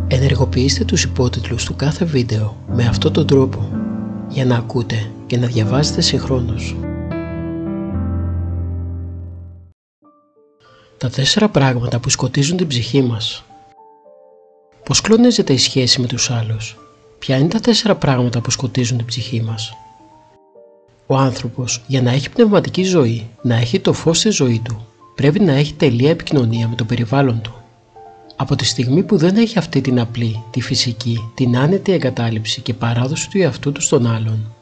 Ενεργοποιήστε τους υπότιτλους του κάθε βίντεο με αυτόν τον τρόπο για να ακούτε και να διαβάζετε συγχρόνως. Τα 4 πράγματα που σκοτίζουν την ψυχή μας. Πώς κλονίζεται η σχέση με τους άλλους? Ποια είναι τα 4 πράγματα που σκοτίζουν την ψυχή μας? Ο άνθρωπος, για να έχει πνευματική ζωή, να έχει το φως στη ζωή του, πρέπει να έχει τελεία επικοινωνία με το περιβάλλον του. Από τη στιγμή που δεν έχει αυτή την απλή, τη φυσική, την άνετη εγκατάλειψη και παράδοση του εαυτού του στον άλλον,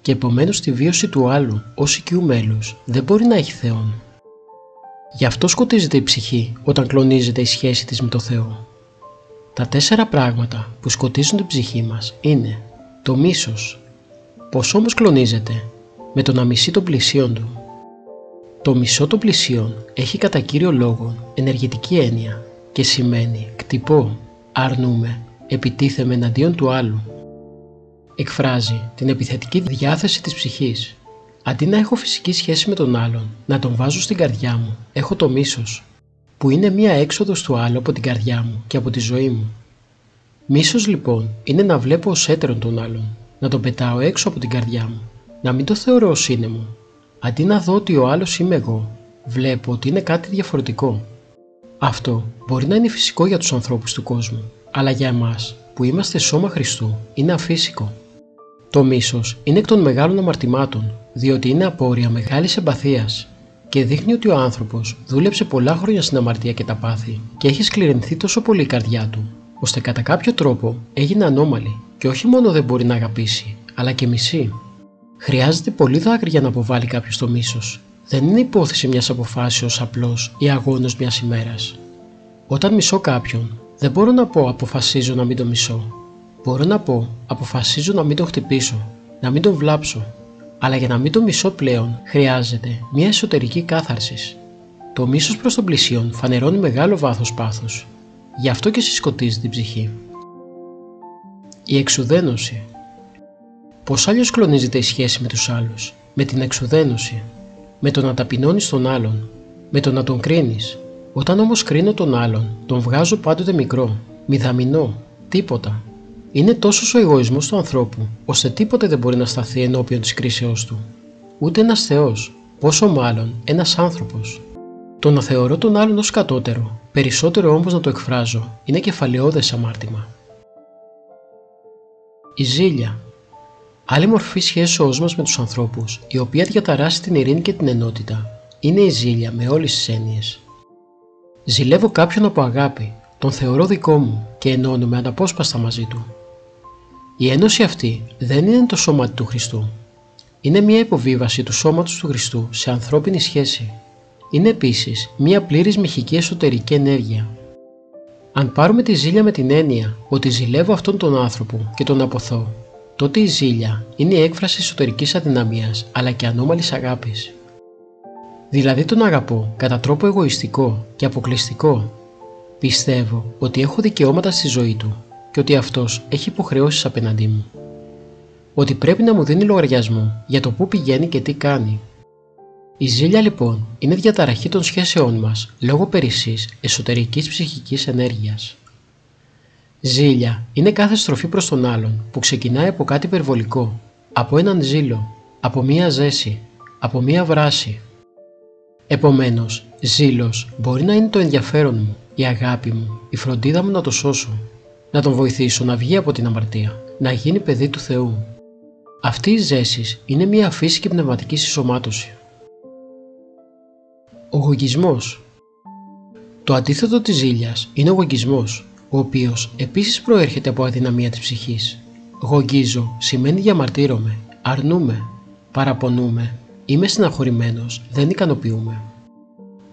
και επομένως τη βίωση του άλλου ως οικείου μέλους, δεν μπορεί να έχει Θεόν. Γι' αυτό σκοτίζεται η ψυχή όταν κλονίζεται η σχέση της με το Θεό. Τα 4 πράγματα που σκοτίζουν την ψυχή μας είναι το μίσος. Πώς όμως κλονίζεται? Με το να μισεί τον πλησίον του. Το μισό των πλησίον έχει κατά κύριο λόγο ενεργητική έννοια και σημαίνει κτυπώ, αρνούμε, επιτίθεμαι εναντίον του άλλου. Εκφράζει την επιθετική διάθεση της ψυχής. Αντί να έχω φυσική σχέση με τον άλλον, να τον βάζω στην καρδιά μου, έχω το μίσος, που είναι μία έξοδος του άλλου από την καρδιά μου και από τη ζωή μου. Μίσος λοιπόν είναι να βλέπω ως έτερον τον άλλον, να τον πετάω έξω από την καρδιά μου, να μην το θεωρώ ως είναι μου. Αντί να δω ότι ο άλλος είμαι εγώ, βλέπω ότι είναι κάτι διαφορετικό. Αυτό μπορεί να είναι φυσικό για τους ανθρώπους του κόσμου, αλλά για εμάς που είμαστε σώμα Χριστού είναι αφύσικο. Το μίσος είναι εκ των μεγάλων αμαρτημάτων, διότι είναι απόρρια μεγάλης εμπαθίας και δείχνει ότι ο άνθρωπος δούλεψε πολλά χρόνια στην αμαρτία και τα πάθη και έχει σκληρενθεί τόσο πολύ η καρδιά του, ώστε κατά κάποιο τρόπο έγινε ανώμαλη και όχι μόνο δεν μπορεί να αγαπήσει, αλλά και μισεί. Χρειάζεται πολύ δάκρυ για να αποβάλει κάποιος το μίσος. Δεν είναι υπόθεση μιας αποφάσεως απλώς ή αγώνος μιας ημέρας. Όταν μισώ κάποιον, δεν μπορώ να πω αποφασίζω να μην τον μισώ. Μπορώ να πω αποφασίζω να μην τον χτυπήσω, να μην τον βλάψω. Αλλά για να μην τον μισώ πλέον, χρειάζεται μια εσωτερική κάθαρση. Το μίσος προς τον πλησίον φανερώνει μεγάλο βάθος πάθους. Γι' αυτό και συσκοτίζει την ψυχή. Η εξουδένωση. Πώς αλλιώς κλονίζεται η σχέση με τους άλλους? Με την εξουδένωση. Με το να ταπεινώνεις τον άλλον. Με το να τον κρίνεις. Όταν όμως κρίνω τον άλλον, τον βγάζω πάντοτε μικρό, μηδαμινό, τίποτα. Είναι τόσος ο εγωισμός του ανθρώπου, ώστε τίποτε δεν μπορεί να σταθεί ενώπιον της κρίσεώς του. Ούτε ένας Θεός, πόσο μάλλον ένας άνθρωπος. Το να θεωρώ τον άλλον ως κατώτερο, περισσότερο όμως να το εκφράζω, είναι κεφαλαιώδες αμάρτημα. Η ζήλια. Άλλη μορφή σχέσεώς μας με τους ανθρώπους, η οποία διαταράσσει την ειρήνη και την ενότητα, είναι η ζήλια με όλες τις έννοιες. Ζηλεύω κάποιον από αγάπη, τον θεωρώ δικό μου και ενώνουμε αναπόσπαστα μαζί του. Η ένωση αυτή δεν είναι το σώμα του Χριστού. Είναι μια υποβίβαση του σώματος του Χριστού σε ανθρώπινη σχέση. Είναι επίσης μια πλήρης μοιχική εσωτερική ενέργεια. Αν πάρουμε τη ζήλια με την έννοια ότι ζηλεύω αυτόν τον άνθρωπο και τον αποθώ, τότε η ζήλια είναι η έκφραση εσωτερικής αδυναμίας αλλά και ανώμαλης αγάπης. Δηλαδή τον αγαπώ κατά τρόπο εγωιστικό και αποκλειστικό. Πιστεύω ότι έχω δικαιώματα στη ζωή του και ότι αυτός έχει υποχρεώσεις απέναντί μου. Ότι πρέπει να μου δίνει λογαριασμό για το πού πηγαίνει και τι κάνει. Η ζήλια λοιπόν είναι διαταραχή των σχέσεών μας λόγω περισσής εσωτερικής ψυχικής ενέργειας. Ζήλια είναι κάθε στροφή προς τον άλλον που ξεκινάει από κάτι υπερβολικό, από έναν ζήλο, από μία ζέση, από μία βράση. Επομένως, ζήλος μπορεί να είναι το ενδιαφέρον μου, η αγάπη μου, η φροντίδα μου να το σώσω, να τον βοηθήσω να βγει από την αμαρτία, να γίνει παιδί του Θεού. Αυτή η ζέση είναι μια αφύσικη πνευματική συσσωμάτωση. Ο γογγισμός. Το αντίθετο της ζήλιας είναι ο γογγισμός, ο οποίος επίσης προέρχεται από αδυναμία της ψυχής. Γογγίζω σημαίνει διαμαρτύρομαι, αρνούμε, παραπονούμε, είμαι στεναχωρημένος, δεν ικανοποιούμε.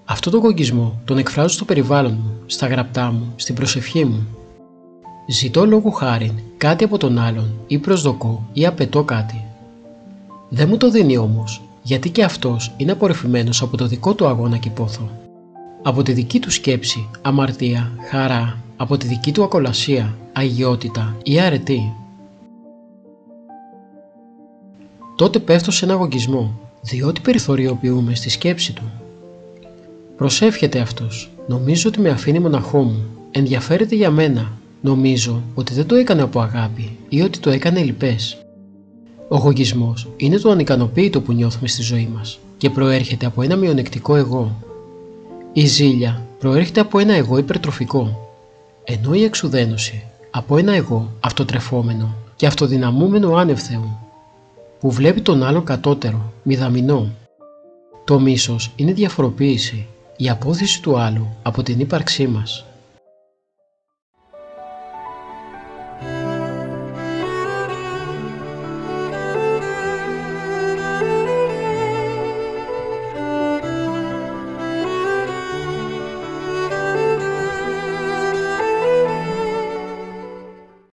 Αυτό το γογγισμό τον εκφράζω στο περιβάλλον μου, στα γραπτά μου, στην προσευχή μου. Ζητώ λόγου χάριν κάτι από τον άλλον ή προσδοκώ ή απαιτώ κάτι. Δεν μου το δίνει όμως, γιατί και αυτός είναι απορρεφημένος από το δικό του αγώνα και πόθο. Από τη δική του σκέψη, αμαρτία, χαρά, από τη δική του ακολασία, αγιότητα ή αρετή. Τότε πέφτω σε ένα γογγισμό, διότι περιθωριοποιούμε στη σκέψη του. Προσεύχεται αυτός, νομίζω ότι με αφήνει μοναχό μου, ενδιαφέρεται για μένα, Νομίζω ότι δεν το έκανε από αγάπη ή ότι το έκανε λυπές. Ο εγωισμός είναι το ανικανοποίητο που νιώθουμε στη ζωή μας και προέρχεται από ένα μειονεκτικό εγώ. Η ζήλια προέρχεται από ένα εγώ υπερτροφικό, ενώ η εξουδένωση από ένα εγώ αυτοτρεφόμενο και αυτοδυναμούμενο άνευ Θεού, που βλέπει τον άλλο κατώτερο, μηδαμινό. Το μίσος είναι διαφοροποίηση, η απόθεση του άλλου από την ύπαρξή μας.